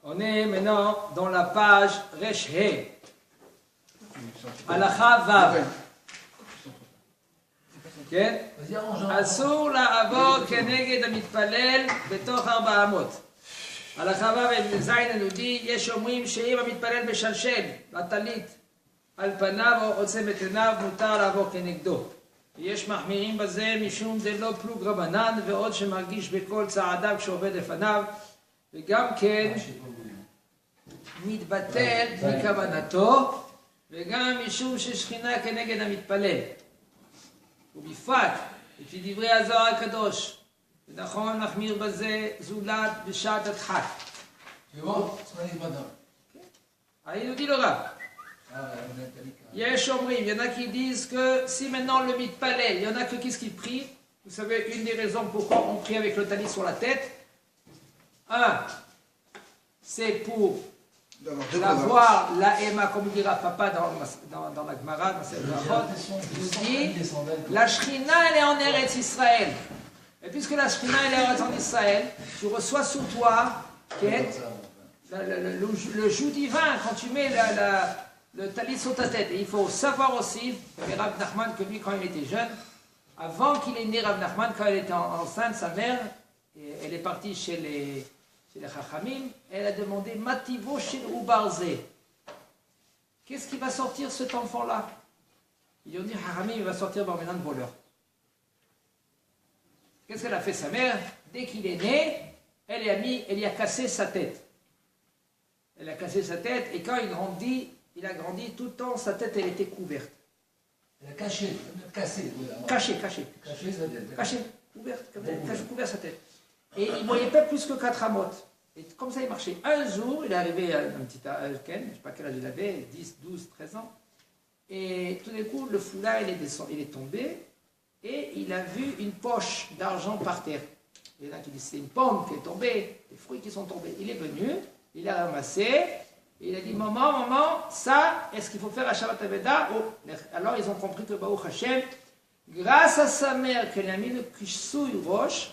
On est maintenant dans la page Resh He. Halacha Vav. כן? אסור לעבור כנגד המתפלל בתוך 4 אמות. הלכה ו' זין אלודי, יש אומרים שאם המתפלל משלשל בטלית על פניו או עוצם את עיניו, מותר לעבור כנגדו. יש מחמירים בזה משום דלא פלוג רבנן, ועוד שמרגיש בכל צעדיו כשעובד לפניו, וגם כן מתבטל מכוונתו, וגם משום ששכינה כנגד המתפלל. ובפרט, לפי דברי הזוהר הקדוש, ונכון להחמיר בזה זולת בשעת הדחק. היינו dit le rab. יש אומרים, il y en a qui disent que si maintenant le mitpalel, il y en a que qu'est-ce qu'ils prient. Vous savez, une des raisons pourquoi on prie avec le talit sur la tête. Un, c'est pour l'avoir, la Ema, comme dira papa dans la Gemara, dans cette Brachot, il dit, la Shrina, elle est en Eretz Israël. Et puisque la Shrina, elle est en Israël, tu reçois sur toi le joug divin quand tu mets le talit sur ta tête. Et il faut savoir aussi, Rav Nachman, que lui, quand il était jeune, avant qu'il ait né Rav Nachman, quand elle était enceinte, sa mère, elle est partie chez les Chachamim, elle a demandé Mativo Shin Ubarze. Qu'est-ce qui va sortir cet enfant-là? Ils ont dit Chachamim, il va sortir maintenant de voleur. Qu'est-ce qu'elle a fait sa mère? Dès qu'il est né, elle y a cassé sa tête. Elle a cassé sa tête et quand il a grandi tout le temps, sa tête elle était couverte. Elle a caché. Caché, couvert sa tête. Et il ne voyait pas plus que 4 amotes. Et comme ça, il marchait. Un jour, il est arrivé à un petit Ken, je ne sais pas quel âge il avait, 10, 12, 13 ans. Et tout d'un coup, le foulard, il est tombé. Et il a vu une poche d'argent par terre. Et là, il dit, c'est une pomme qui est tombée, des fruits qui sont tombés. Il est venu, il a ramassé. Et il a dit, maman, ça, est-ce qu'il faut faire à Shabbat Aveda? Alors, ils ont compris que Baruch Hashem, grâce à sa mère, qu'elle a mis le kishsouy roche,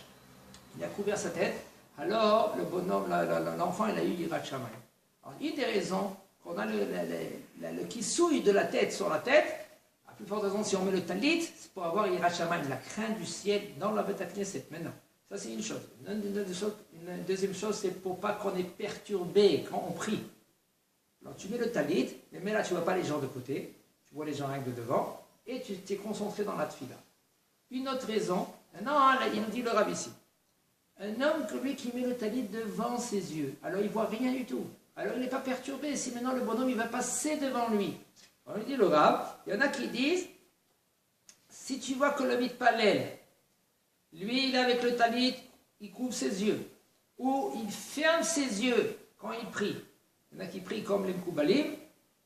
il a couvert sa tête, alors le bonhomme, l'enfant, il a eu Yirat Shamayim. Alors, une des raisons qu'on a le kissouille de la tête sur la tête, à plus forte raison, si on met le talit, c'est pour avoir Yirat Shamayim, la crainte du ciel dans la Beth Knesset maintenant. Ça, c'est une chose. Une deuxième chose, c'est pour pas qu'on est perturbé quand on prie. Alors, tu mets le talit, mais là, tu ne vois pas les gens de côté, tu vois les gens rien que de devant, et tu t'es concentré dans la tfila. Une autre raison, non, il nous dit le Rav ici. Un homme comme lui qui met le talit devant ses yeux, alors il ne voit rien du tout. Alors il n'est pas perturbé si maintenant le bonhomme il va passer devant lui. On lui dit le Rav, il y en a qui disent, si tu vois que le mitpalel, lui il est avec le talit, il couvre ses yeux, ou il ferme ses yeux quand il prie. Il y en a qui prient comme les Mkoubalim,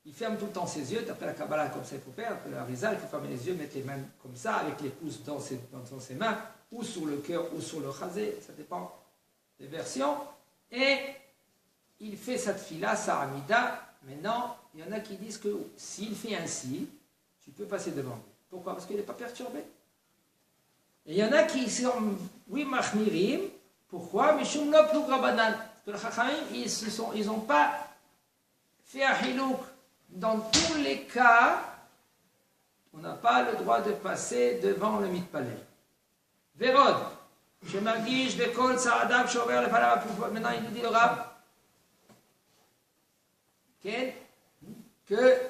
il ferme tout le temps ses yeux, d'après la Kabbalah comme ça il faut faire, après la Rizal, il faut fermer les yeux, mettre les mains comme ça, avec les pouces dans ses mains, ou sur le cœur, ou sur le chazé, ça dépend des versions. Et il fait cette fila, sa amida. Maintenant, il y en a qui disent que s'il fait ainsi, tu peux passer devant lui. Pourquoi? Parce qu'il n'est pas perturbé. Et il y en a qui sont, oui, machmirim. Pourquoi? Mishum lo plug rabanan. Parce que les chachamim, ils n'ont pas fait un hilouk. Dans tous les cas, on n'a pas le droit de passer devant le mitpalel. Vérod, je m'arguige de kol tzaradav shover le palav. Maintenant, il nous dit le Rav que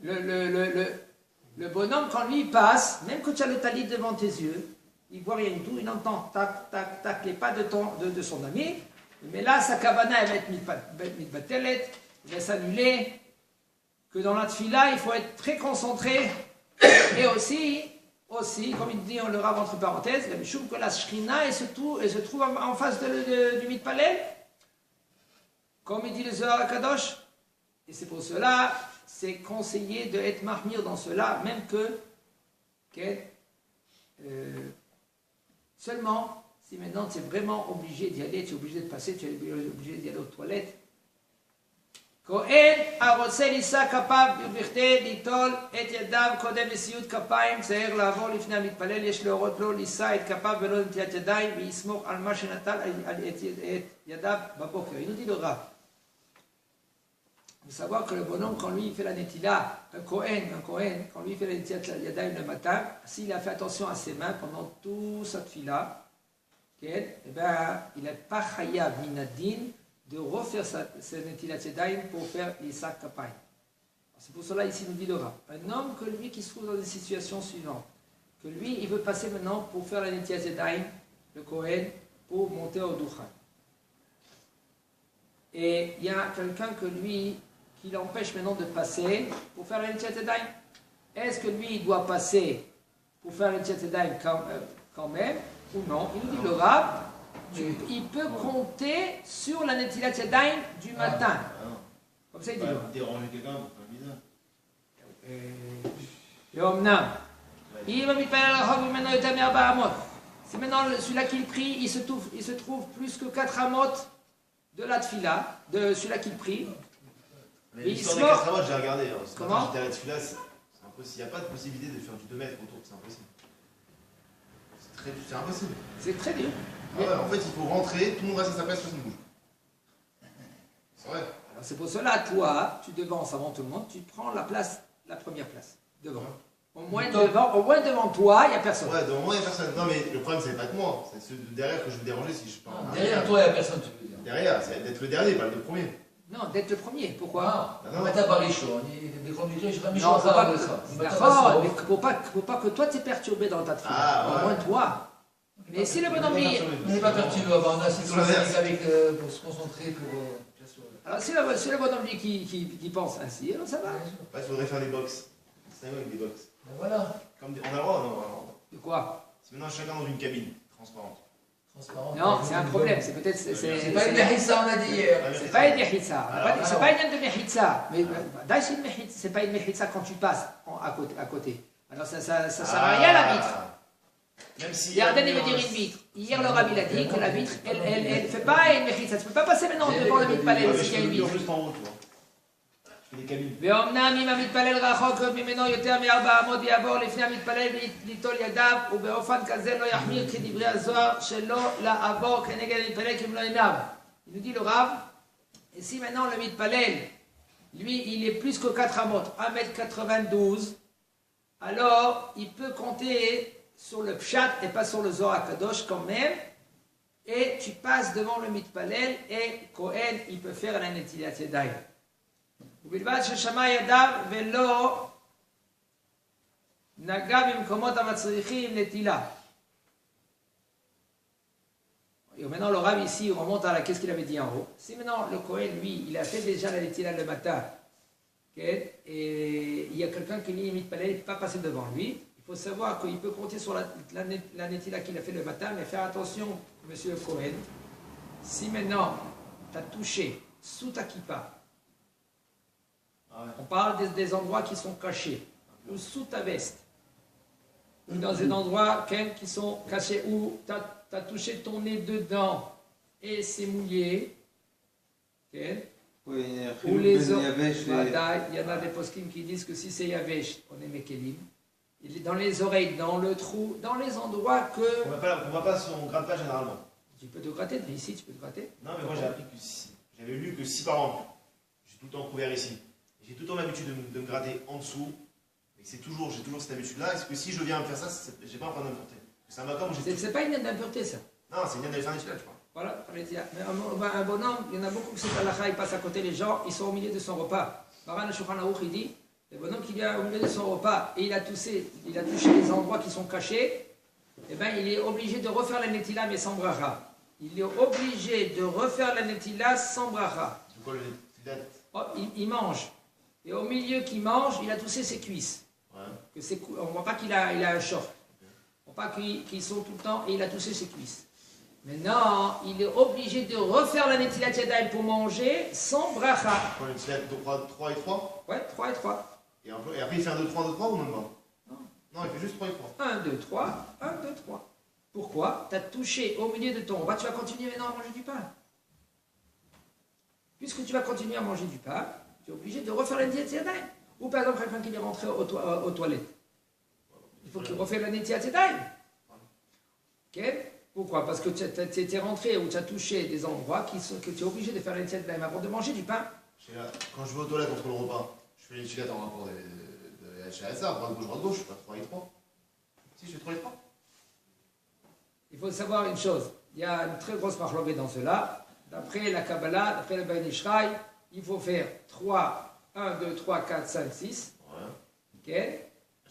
le bonhomme, quand lui passe, même quand tu as le talit devant tes yeux, il ne voit rien du tout, il entend tac, tac, tac, les pas de son ami, mais là, sa kavana, elle va être mitbatelet, elle va s'annuler, que dans la tfila, il faut être très concentré, et aussi, comme il dit, on le Rav entre parenthèses, la Mishum, que la Shrina, elle se trouve en face du mitpalel, comme il dit le Zohar HaKadosh. Et c'est pour cela, c'est conseillé d'être mahmir dans cela, même que seulement, si maintenant tu es vraiment obligé d'y aller, tu es obligé de passer, tu es obligé d'y aller aux toilettes. Kohen הרוצה לישא כפיו בכדי ליטול את ידיו קודם נשיאות כפיים צריך לעבור לפני המתפלל, יש להורות לו לישא את כפיו ולא נטילת ידיים ויסמוך על מה שנטל את ידיו בבוקר. Il nous dit le Rav, Il faut savoir que le bonhomme, quand lui il fait la netila, un Kohen, quand lui il fait la netila yadayim le matin, s'il a fait attention à ses mains pendant toute sa tfila, eh ben, il n'est pas chayav minadin de refaire sa netilat yadayim pour faire Issa Kapayim. C'est pour cela ici nous dit le Rav. Un homme que lui qui se trouve dans une situation suivante, que lui il veut passer maintenant pour faire la netilat yadayim, le Kohen, pour monter au Duchan. Et il y a quelqu'un que lui, qui l'empêche maintenant de passer pour faire la netilat yadayim. Est-ce que lui, il doit passer pour faire la netilat yadayim quand même, ou non? Il nous dit le Rav, il peut compter sur la netilat yadayim du matin. Comme ça, il dit le Rav. Déranger quelqu'un pour faire bizarre. Si maintenant celui-là qui prie, il se trouve plus que 4 amot de la tfila, de celui-là qui prie. Mais l'histoire des 4 amot, j'ai regardé. Comment? J'étais à la tfila, c'est impossible. Il n'y a pas de possibilité de faire du 2 mètres autour, c'est impossible. C'est impossible. C'est très dur. Ah ouais, en fait, il faut rentrer, tout le monde reste à sa place, personne ne bouge. C'est vrai. Alors c'est pour cela, toi, tu devances avant tout le monde, tu prends la première place, devant. Au moins devant toi, il n'y a personne. Ouais, devant moi, il n'y a personne. Non, mais le problème, c'est pas que moi, c'est ceux de derrière que je veux déranger si je parle. Derrière toi, il n'y a personne, tu veux dire. Derrière, c'est d'être le dernier, pas le premier. Non, d'être le premier. Pourquoi? Non, mais t'as pas les chaud. Des conducteurs, je ne Non, pas de ça. D'accord, mais faut pas que toi, tu es perturbé dans ta tfila. Ah, ouais. Au moins toi. Mais si le bonhomme dit... On n'est pas perturbé avant, on a assez avec pour se concentrer, pour... Alors si le bonhomme dit qui pense ainsi, alors ça va. Il faudrait faire des box. C'est avec des box. Ben voilà. Comme on a le droit, non? De quoi? C'est maintenant chacun dans une cabine transparente. Non, c'est un problème. C'est peut-être... C'est pas une mehitza, on a dit hier. C'est pas une mehitza. C'est pas une de mehitza. Mais c'est pas une mehitza quand tu passes à côté. Alors ça sert à rien la vitre. Même si. Yarden veut dire une vitre. Hier le rabbi l'a dit que la vitre, elle ne fait pas une mehitza. Tu ne peux pas passer maintenant devant le mitpalel s'il y a une vitre. Juste en haut, tu vois. Je fais des cabines. ואומנם אם המתפלל רחוק ממנו יותר מ400 יעבור לפני המתפלל ליטול ידיו ובאופן כזה לא יחמיר כדברי הזוהר שלא לעבור כנגד המתפלל כמלוא עיניו. Il nous dit le Rav, et si maintenant le mitpalel, lui il est plus que 4 amot, 1m92, alors il peut compter sur le pshat et pas sur le Zohar Kadosh quand même, et tu passes devant le mitpalel et Kohen il peut faire la netilat yadayim. ובלבד ששמע ידיו ולא נגע במקומות המצריכים נטילה. Et maintenant le Rav ici remonte à qu'est-ce qu'il avait dit en haut. Si maintenant le Kohen lui il a fait déjà la netila le matin, okay, et il y a quelqu'un qui dit mitpalel, il ne peut pas passer devant lui, il faut savoir qu'il peut compter sur la netila qu'il a fait le matin, mais faire attention, monsieur le Kohen, si maintenant tu as touché sous ta kippa, on parle des endroits qui sont cachés, ou sous ta veste, ou dans des endroits qui sont cachés, où tu as touché ton nez dedans et c'est mouillé. Okay. Oui, Ou les oreilles. Il y en a des poskim qui disent que si c'est yavesh, on est mekelim. Dans les oreilles, dans le trou, dans les endroits que. On ne va pas, on ne gratte pas généralement. Tu peux te gratter, ici tu peux te gratter. Non, mais moi j'ai appris que si. J'avais lu que si par exemple, j'ai tout le temps couvert ici. J'ai tout le temps l'habitude de me gratter en dessous, et j'ai toujours cette habitude-là. Est-ce que si je viens me faire ça, j'ai pas un point d'impureté? C'est un matin où j'ai. C'est pas une d'impureté ça. Non, c'est une d'aller faire un tu vois. Voilà, on dire. Mais un bonhomme, il y en a beaucoup qui cette halakha, il passe à côté les gens, ils sont au milieu de son repas. Maran Shulchan Aruch, il dit, le bonhomme qui vient au milieu de son repas et il a touché les endroits qui sont cachés, eh bien il est obligé de refaire la netila mais sans bracha. Il est obligé de refaire la netila sans bracha. C'est quoi le il mange. Et au milieu qu'il mange, il a touché ses cuisses. Ouais. On ne voit pas qu'il a un short. On ne voit pas qu'ils sont tout le temps et il a touché ses cuisses. Maintenant, il est obligé de refaire la netilat yadayim pour manger sans bracha. Pour le netilat 3 et 3? Ouais, 3 et 3. Et après il fait un 2, 3, 2, 3 ou même pas? Non. Non, il fait juste 3 et 3. 1, 2, 3, 1, 2, 3. Pourquoi? Tu as touché au milieu de ton repas, tu vas continuer maintenant à manger du pain. Puisque tu vas continuer à manger du pain, tu es obligé de refaire la netilat yadayim. Ou par exemple, quelqu'un qui est rentré aux toilettes. Il faut qu'il refasse la netilat yadayim. Ok? Pourquoi? Parce que tu es rentré ou tu as touché des endroits que tu es obligé de faire la netilat yadayim avant de manger du pain. Quand je vais aux toilettes entre le repas, je fais les chilettes en rapport de HASA, droite gauche, pas 3 étroits. Si, je fais 3 étroits. Il faut savoir une chose, il y a une très grosse marloquée dans cela. D'après la Kabbalah, d'après le Ben Ishraï, il faut faire 3, 1, 2, 3, 4, 5, 6. Ouais. Ok.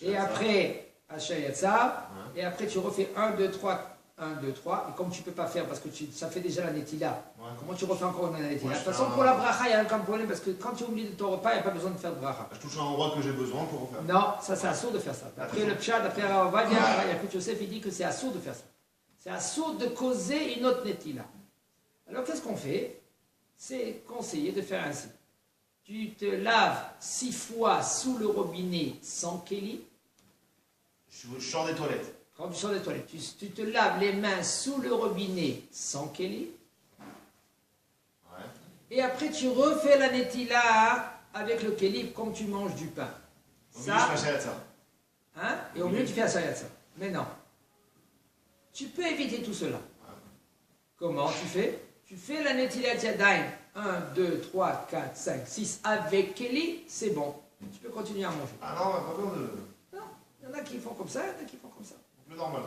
Et après, Hachayatsa, ouais. Et après tu refais 1, 2, 3, 1, 2, 3. Et comme tu ne peux pas faire, parce que ça fait déjà la Netila, ouais. Comment tu refais encore une Netila? De toute façon, pour la bracha, il y a un problème, parce que quand tu oublies de ton repas, il n'y a pas besoin de faire de bracha. Je touche un endroit que j'ai besoin pour refaire. Non, ça c'est assourd de faire ça. D'après le Pshat, d'après Ravadia, Yakut Yosef, il dit que c'est assourd de faire ça. C'est assourd de causer une autre Netila. Alors qu'est-ce qu'on fait? C'est conseillé de faire ainsi. Tu te laves 6 fois sous le robinet sans kéli. Je sors des toilettes. Quand tu sors des toilettes, tu te laves les mains sous le robinet sans kéli. Ouais. Et après tu refais la netila avec le kéli comme tu manges du pain. Au milieu, je fais ça. Hein? Et au milieu, tu fais ça. Mais non. Tu peux éviter tout cela. Ouais. Comment tu fais? Tu fais la Netilat Yadayim 1, 2, 3, 4, 5, 6 avec Kelly, c'est bon. Tu peux continuer à manger. Ah non, pas besoin de... Non, il y en a qui font comme ça, il y en a qui font comme ça. Le normal.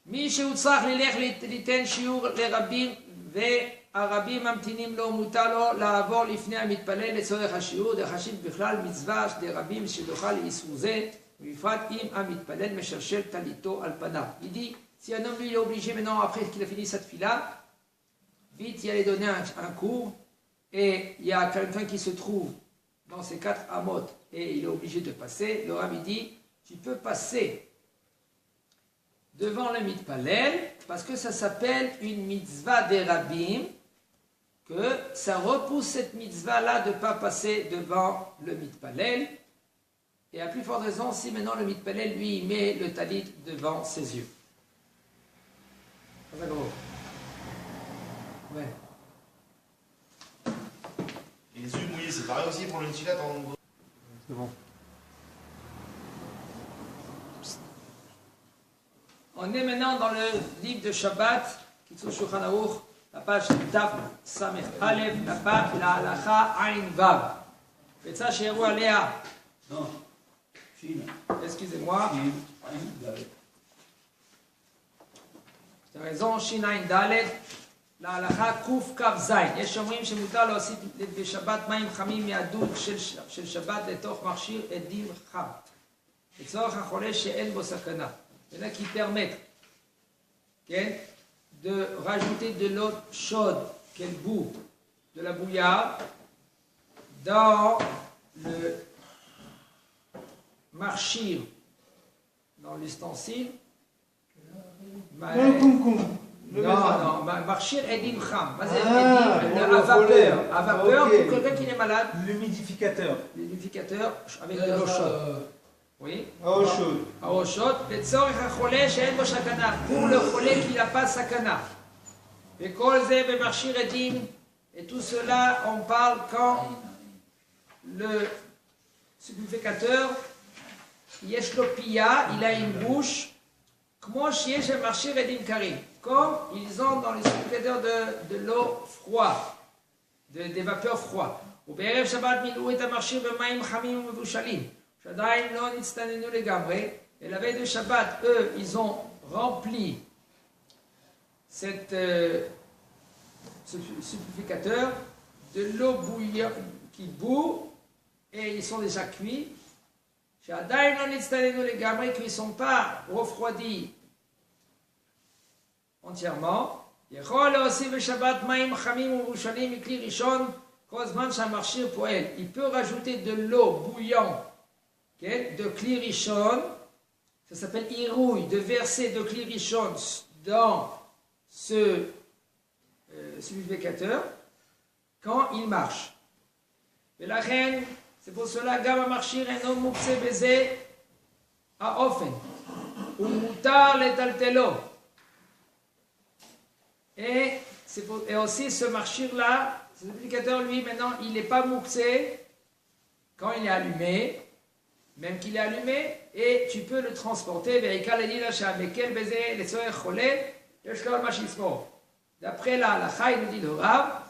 מי שהוא צריך ללך ליתן שיעור לרבים והרבים ממתינים לו, מותר לו לעבור לפני המתפלל לצורך השיעור, דחשיב בכלל מצווה דרבים שדוחה לאיסור זה, ובפרט אם המתפלל משלשל טליתו על פניו. Il dit, si un homme lui est obligé maintenant, après qu'il a fini cette fila, vite il allait donner un cours, et il y a quelqu'un qui se trouve dans ces 4 amot, et il est obligé de passer, le Rabbi dit, tu peux passer devant le mitpalel, parce que ça s'appelle une mitzvah des rabbim, que ça repousse cette mitzvah-là de ne pas passer devant le mitpalel, et à plus forte raison, si maintenant le mitpalel, lui, il met le talit devant ses yeux. Ouais. Et les yeux mouillés, c'est pareil aussi pour le netilat en... C'est bon. On est maintenant dans le livre de Shabbat, Kitzur Shulchan Aruch, la page Taf Samech Aleph, la halacha Ain Vav. Betza she'eru alea. Non. Excusez-moi. Tu as raison, Shin Ain Dalet. להלכה קכ"ז, יש אומרים שמותר להוסיף בשבת מים חמים מהדוד של שבת לתוך מכשיר עדים חם לצורך החולה שאין בו סכנה. Il y en a qui permettent de rajouter de l'eau chaude qu'elle bout de la bouillarde dans le marchir, dans l'ustensile. Non, marchir edim cham. À vapeur pour quelqu'un qui est malade. L'humidificateur. L'humidificateur avec de l'eau chaude. Oui. À eau chaude. À eau chaude. Pour le cholé qui n'a pas sakana. Et tout cela, on parle quand le supplicateur, yeshlopia, il a une bouche. Comme ils ont dans les supplicateurs de l'eau froide, des vapeurs froides. ובערב שבת מילאו את המכשיר במים חמים ומבושלים, שעדיין לא נצטננו לגמרי, et la veille de Shabbat, eux, ils ont rempli ce supplicateur de l'eau bouillante qui bout, et ils sont déjà cuits. שעדיין לא נצטננו לגמרי, qu'ils ne sont pas refroidis entièrement. יכול להוסיף בשבת מים חמים ומבושלים מכלי ראשון כל זמן שהמכשיר פועל. Il peut rajouter de l'eau bouillante de kli rishon, ça s'appelle irouille, de verser de kli rishon dans ce supplicateur quand il marche. ולכן, c'est pour cela גם המכשיר אינו מוקצה בזה האופן. ומותר לטלטלו. Et aussi ce marchir-là, ce supplicateur, lui, maintenant, il n'est pas mouxé quand il est allumé, même qu'il est allumé, et tu peux le transporter. D'après la halakha, il nous dit le Rav,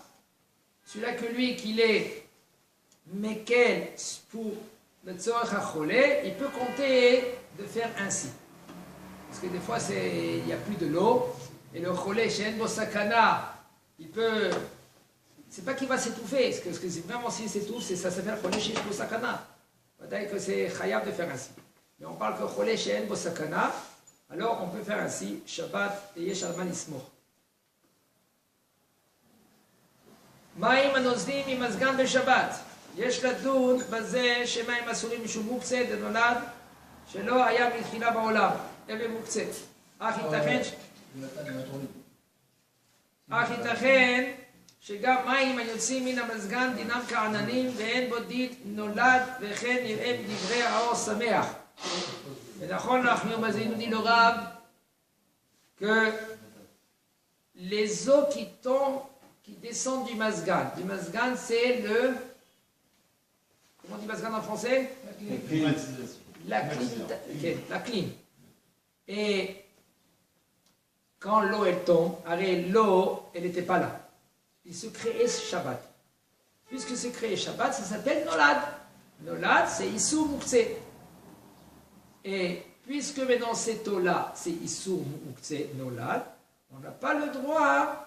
celui-là que lui, qu'il est Mekel pour le Tzorech HaCholé, il peut compter de faire ainsi. Parce que des fois, il n'y a plus de l'eau, et le Cholé, chez Enbo Sakana, il peut. C'est pas qu'il va s'étouffer, parce que c'est vraiment s'il s'étouffe, ça s'appelle Cholé chez Enbo Sakana. C'est-à-dire que c'est Chayab de faire ainsi. Mais on parle que Cholé chez Enbo Sakana, alors on peut faire ainsi, Shabbat et Yesh Alman Ismoch. מים הנוזלים ממזגן בשבת. יש לדון בזה שמים אסורים משום מוקצה דנולד שלא היה מלכתחילה בעולם, אלא מוקצה. אך ייתכן שגם מים היוצאים מן המזגן דינם כעננים ואין בו דין נולד וכן נראה בדברי האור שמח. ונכון להחמיר בזה, nous dit le Rav, que les eaux qui tombent qui descendent du Mazgan. Du Mazgan, c'est le... Comment on dit Mazgan en français? La clim. Okay, la clim. Et quand l'eau, elle tombe, l'eau, elle n'était pas là. Il se créait Shabbat. Puisque se créait Shabbat, ça s'appelle Nolad. Nolad, c'est Issur Moukse. Et puisque maintenant cette eau-là, c'est Issur Moukse Nolad, on n'a pas le droit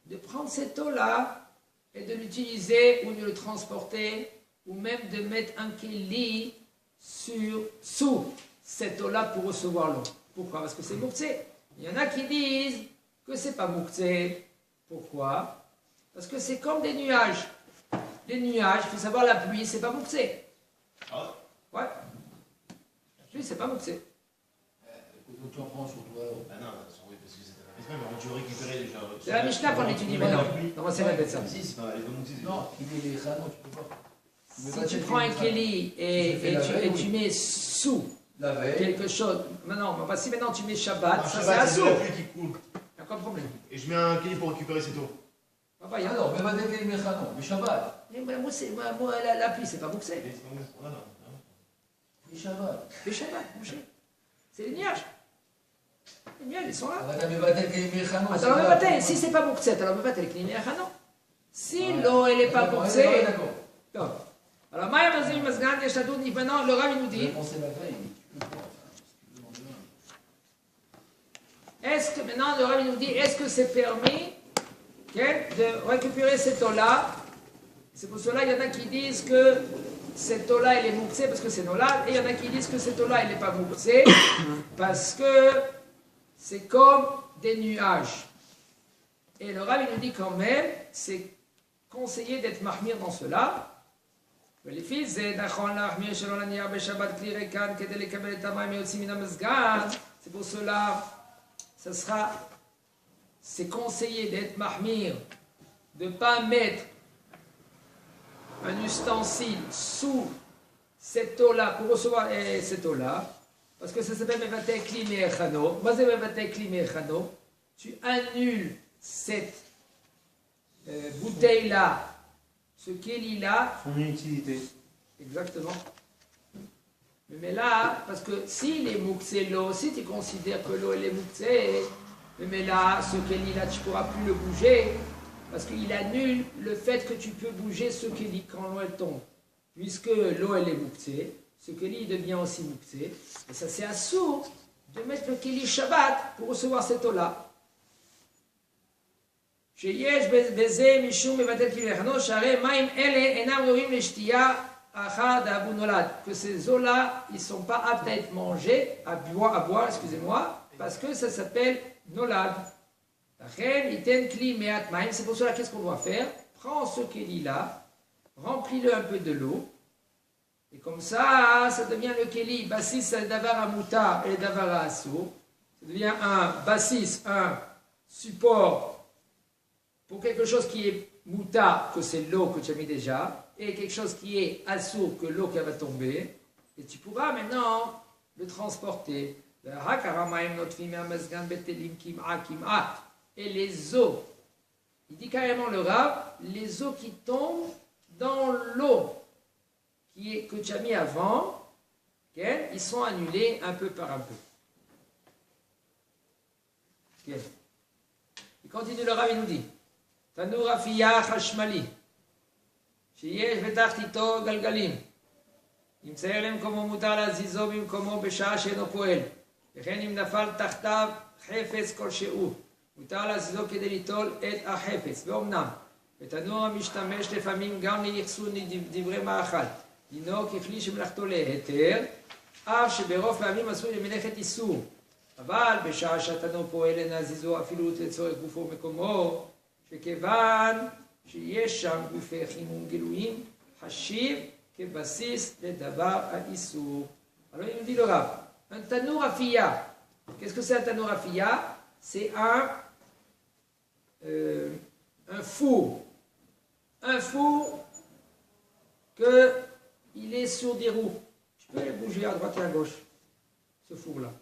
de prendre cette eau-là et de l'utiliser ou de le transporter ou même de mettre un keli sous cette eau-là pour recevoir l'eau. Pourquoi? Parce que c'est mouktsé. Il y en a qui disent que c'est pas mouktsé. Pourquoi? Parce que c'est comme des nuages. Les nuages, il faut savoir la pluie, c'est pas mouktsé. Ah ouais? La pluie, c'est pas mouktsé. Tu en prends sur toi. Ah non, oui, parce que c'est mais tu veux récupérer déjà. C'est la Mishnah qu'on étudie maintenant. Non, c'est la ça. Si, c'est pas les bonnes mousses. Non, il est les Khano, tu peux pas. Si tu prends un keli et tu mets sous quelque chose, maintenant, si maintenant tu mets Shabbat, ça c'est à c'est sous. de la pluie qui coule. Il n'y a pas de problème. Et je mets un keli pour récupérer cette eau. Ah non, mais va décaler les Khano, mais Shabbat. Moi, la pluie, c'est pas bouxé. Les Shabbat. Les Shabbat, c'est les nuages. Les nuages, ils sont là. Alors, si c'est pas Moukset, alors peut-être avec les Khano. Si l'eau, elle n'est pas Moukset. Alors, Maya Mazim Mazgan, Yeshadou, maintenant, le Rav nous dit. Est-ce que maintenant, le Rav nous dit, est-ce que c'est permis de récupérer cette eau-là? C'est pour cela, il y en a qui disent que cette eau-là, elle est Moukset parce que c'est Nolad, et il y en a qui disent que cette eau-là, elle n'est pas Moukset parce que c'est comme des nuages. Et le Rav, il nous dit quand même, c'est conseillé d'être mahmir dans cela. C'est pour cela, c'est conseillé d'être mahmir, de ne pas mettre un ustensile sous cette eau-là pour recevoir cette eau-là. Parce que ça s'appelle Mevatel Kli Me'echano. Moi, c'est Mevatel Kli Me'echano. Tu annules cette bouteille-là, ce keli-là. Son utilité. Exactement. Mais là, parce que si les mouksé l'eau, si tu considères que l'eau elle est mouksé, mais là, ce keli-là, tu ne pourras plus le bouger, parce qu'il annule le fait que tu peux bouger ce keli quand l'eau elle tombe. Puisque l'eau elle est mouksé, ce keli devient aussi mouksé, et ça c'est assourd de mettre le keli Shabbat pour recevoir cette eau-là. שיש בזה משום מבטל כבלחנו, שהרי מים אלה אינם ראויים לשתייה אחר דאבו נולד. Que ces eaux-là, ils ne sont pas aptes à être mangés, à boire, excusez-moi, parce que ça s'appelle nolad. לכן ייתן כלי מעט מים, c'est pour cela qu'est-ce qu'on doit faire? Prends ce keli-là, remplis-le un peu de l'eau, et comme ça, ça devient le keli, bassis le davar à moutar et le davar à assour. Ça devient un bassis, un support pour quelque chose qui est mouta, que c'est l'eau que tu as mis déjà, et quelque chose qui est assour, que l'eau qui va tomber, et tu pourras maintenant le transporter. Et les eaux, il dit carrément le Rav, les eaux qui tombent dans l'eau que tu as mis avant, ils sont annulés un peu par un peu. Il continue le Rav, il nous dit תנור אפייה חשמלי, שיש בתחתיתו גלגלים. אם צייר למקומו מותר להזיזו במקומו בשעה שאינו פועל, וכן אם נפל תחתיו חפץ כלשהו, מותר להזיזו כדי ליטול את החפץ. ואומנם, בתנור המשתמש לפעמים גם לאחסון דברי מאכל, דינו ככלי שמלאכתו להיתר, אף שברוב פעמים עשוי למלאכת איסור. אבל בשעה שהתנור פועל אין להזיזו אפילו לצורך גופו ומקומו, שכיוון שיש שם גופי חימום גלויים, חשיב כבסיס לדבר האיסור. Alors il nous dit le Rav, un tanour à filla. Qu'est-ce que c'est un tanour à filla? C'est un four. Un four qu'il est sur des roues. Je peux le bouger à droite et à gauche, ce four-là.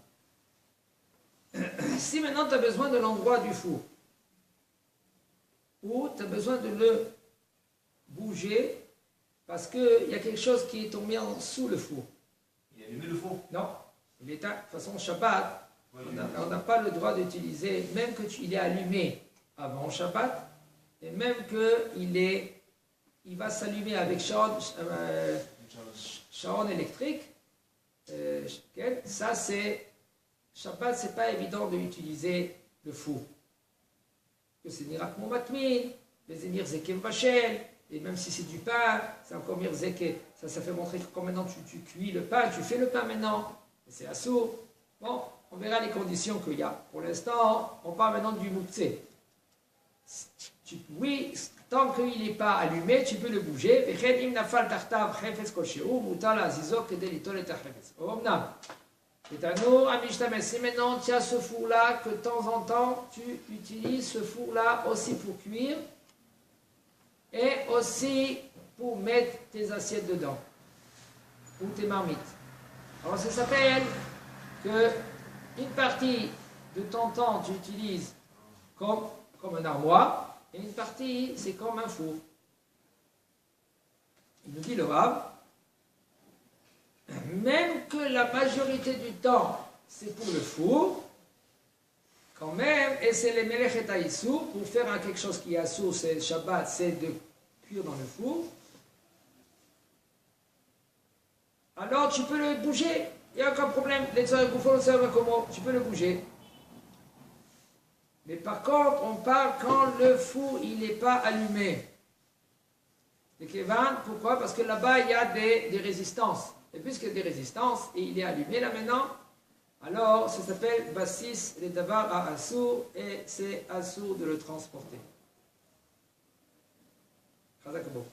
Si maintenant tu as besoin de l'endroit du four, ou tu as besoin de le bouger, parce qu'il y a quelque chose qui est tombé en dessous le four. Il a allumé le four? Non, il est de toute façon Shabbat, on n'a pas le droit d'utiliser, même qu'il est allumé avant Shabbat, et même qu'il va s'allumer avec charon électrique, ça c'est, Shabbat c'est pas évident d'utiliser le four. Que c'est Nirak Momatmin, les Enir Zekem Vachel, et même si c'est du pain, c'est encore mieux Zeke. Ça fait montrer que quand maintenant tu cuis le pain, tu fais le pain maintenant, et c'est assourd. Bon, on verra les conditions qu'il y a. Pour l'instant, on parle maintenant du mouktsé. Oui, tant qu'il n'est pas allumé, tu peux le bouger. Si maintenant tu as ce four-là, que de temps en temps tu utilises ce four-là aussi pour cuire et aussi pour mettre tes assiettes dedans ou tes marmites. Alors ça s'appelle que une partie de ton temps tu utilises comme un armoire et une partie c'est comme un four. Il nous dit le Rav, même que la majorité du temps c'est pour le four, quand même, et c'est les melechet haïssour, pour faire quelque chose qui est assour, c'est Shabbat, c'est de cuire dans le four, alors tu peux le bouger, il n'y a aucun problème, tu peux le bouger. Mais par contre, on parle quand le four il n'est pas allumé. Et Kévan, pourquoi? Parce que là-bas il y a des résistances. Et puisqu'il y a des résistances, et il est allumé là maintenant, alors ça s'appelle Bassis les Davar à Assour, et c'est Assour de le transporter. Chazak Bo.